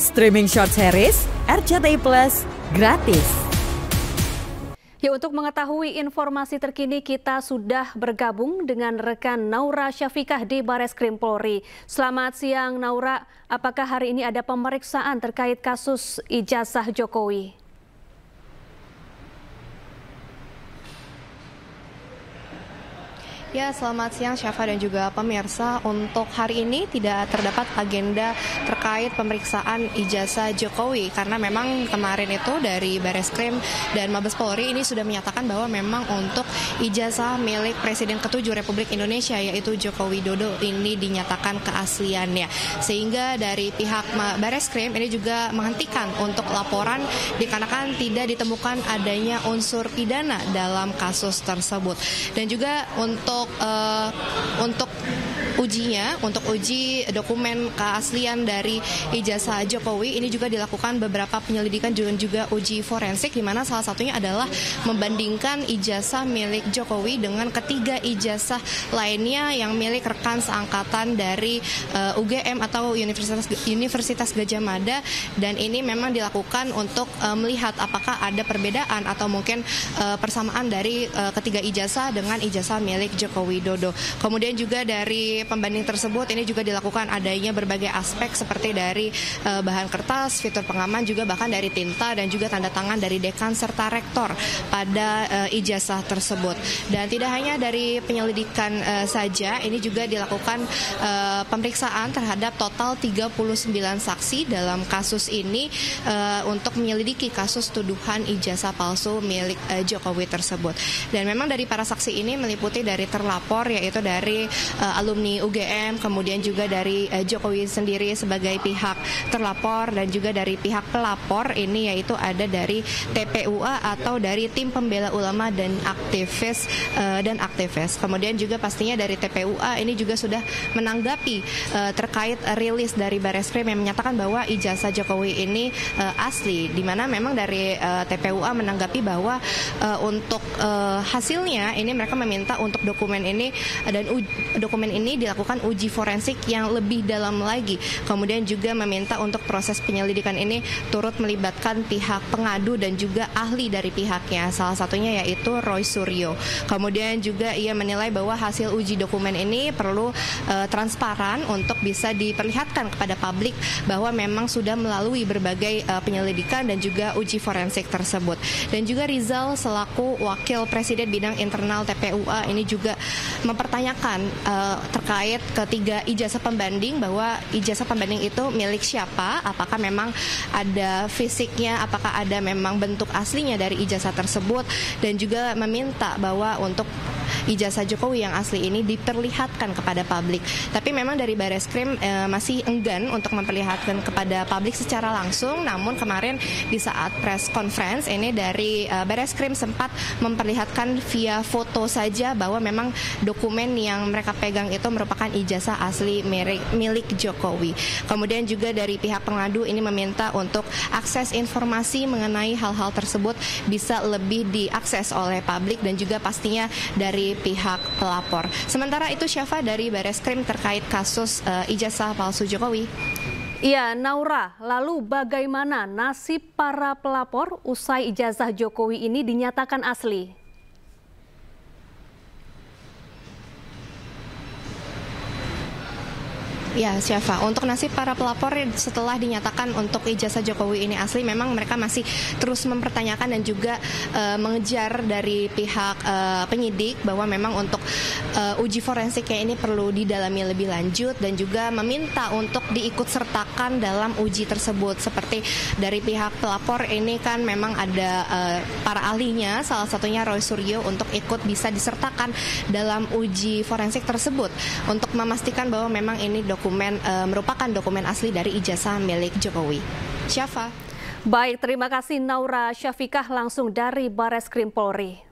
Streaming short series RCTI Plus gratis. Ya, untuk mengetahui informasi terkini kita sudah bergabung dengan rekan Naura Syafikah di Bareskrim Polri. Selamat siang Naura, apakah hari ini ada pemeriksaan terkait kasus ijazah Jokowi? Ya, selamat siang Syafa dan juga pemirsa. Untuk hari ini tidak terdapat agenda terkait pemeriksaan ijazah Jokowi karena memang kemarin itu dari Bareskrim dan Mabes Polri ini sudah menyatakan bahwa memang untuk ijazah milik Presiden ke-7 Republik Indonesia yaitu Joko Widodo ini dinyatakan keasliannya. Sehingga dari pihak Bareskrim ini juga menghentikan untuk laporan dikarenakan tidak ditemukan adanya unsur pidana dalam kasus tersebut. Dan juga untuk uji dokumen keaslian dari ijazah Jokowi ini juga dilakukan beberapa penyelidikan dan juga uji forensik, di mana salah satunya adalah membandingkan ijazah milik Jokowi dengan ketiga ijazah lainnya yang milik rekan seangkatan dari UGM atau Universitas Gadjah Mada, dan ini memang dilakukan untuk melihat apakah ada perbedaan atau mungkin persamaan dari ketiga ijazah dengan ijazah milik Joko Widodo. Kemudian juga dari pembanding tersebut ini juga dilakukan adanya berbagai aspek seperti dari bahan kertas, fitur pengaman, juga bahkan dari tinta dan juga tanda tangan dari dekan serta rektor pada ijazah tersebut. Dan tidak hanya dari penyelidikan saja, ini juga dilakukan pemeriksaan terhadap total 39 saksi dalam kasus ini untuk menyelidiki kasus tuduhan ijazah palsu milik Jokowi tersebut. Dan memang dari para saksi ini meliputi dari terlapor yaitu dari alumni UGM, kemudian juga dari Jokowi sendiri sebagai pihak terlapor, dan juga dari pihak pelapor ini yaitu ada dari TPUA atau dari tim pembela ulama dan aktivis. Kemudian juga pastinya dari TPUA ini juga sudah menanggapi terkait rilis dari Bareskrim yang menyatakan bahwa ijazah Jokowi ini asli, di mana memang dari TPUA menanggapi bahwa untuk hasilnya ini mereka meminta untuk dokumen ini dan dokumen ini dilakukan uji forensik yang lebih dalam lagi. Kemudian juga meminta untuk proses penyelidikan ini turut melibatkan pihak pengadu dan juga ahli dari pihaknya, salah satunya yaitu Roy Suryo. Kemudian juga ia menilai bahwa hasil uji dokumen ini perlu transparan untuk bisa diperlihatkan kepada publik bahwa memang sudah melalui berbagai penyelidikan dan juga uji forensik tersebut. Dan juga Rizal selaku Wakil Presiden Bidang Internal TPUA ini juga mempertanyakan terkait ketiga ijazah pembanding, bahwa ijazah pembanding itu milik siapa, apakah memang ada fisiknya, apakah ada memang bentuk aslinya dari ijazah tersebut, dan juga meminta bahwa untuk ijazah Jokowi yang asli ini diperlihatkan kepada publik. Tapi memang dari Bareskrim masih enggan untuk memperlihatkan kepada publik secara langsung. Namun kemarin di saat press conference ini dari Bareskrim sempat memperlihatkan via foto saja bahwa memang dokumen yang mereka pegang itu merupakan ijazah asli milik Jokowi. Kemudian juga dari pihak pengadu ini meminta untuk akses informasi mengenai hal-hal tersebut bisa lebih diakses oleh publik dan juga pastinya dari pihak pelapor. Sementara itu Syafa dari Bareskrim terkait kasus ijazah palsu Jokowi. Iya, Naura, lalu bagaimana nasib para pelapor usai ijazah Jokowi ini dinyatakan asli? Ya, Syafa, untuk nasib para pelapor setelah dinyatakan untuk ijazah Jokowi ini asli, memang mereka masih terus mempertanyakan dan juga mengejar dari pihak penyidik bahwa memang untuk uji forensiknya ini perlu didalami lebih lanjut, dan juga meminta untuk diikut sertakan dalam uji tersebut. Seperti dari pihak pelapor ini kan memang ada para ahlinya, salah satunya Roy Suryo, untuk ikut bisa disertakan dalam uji forensik tersebut untuk memastikan bahwa memang ini merupakan dokumen asli dari ijazah milik Jokowi. Syafa. Baik, terima kasih Naura Syafikah langsung dari Bareskrim Polri.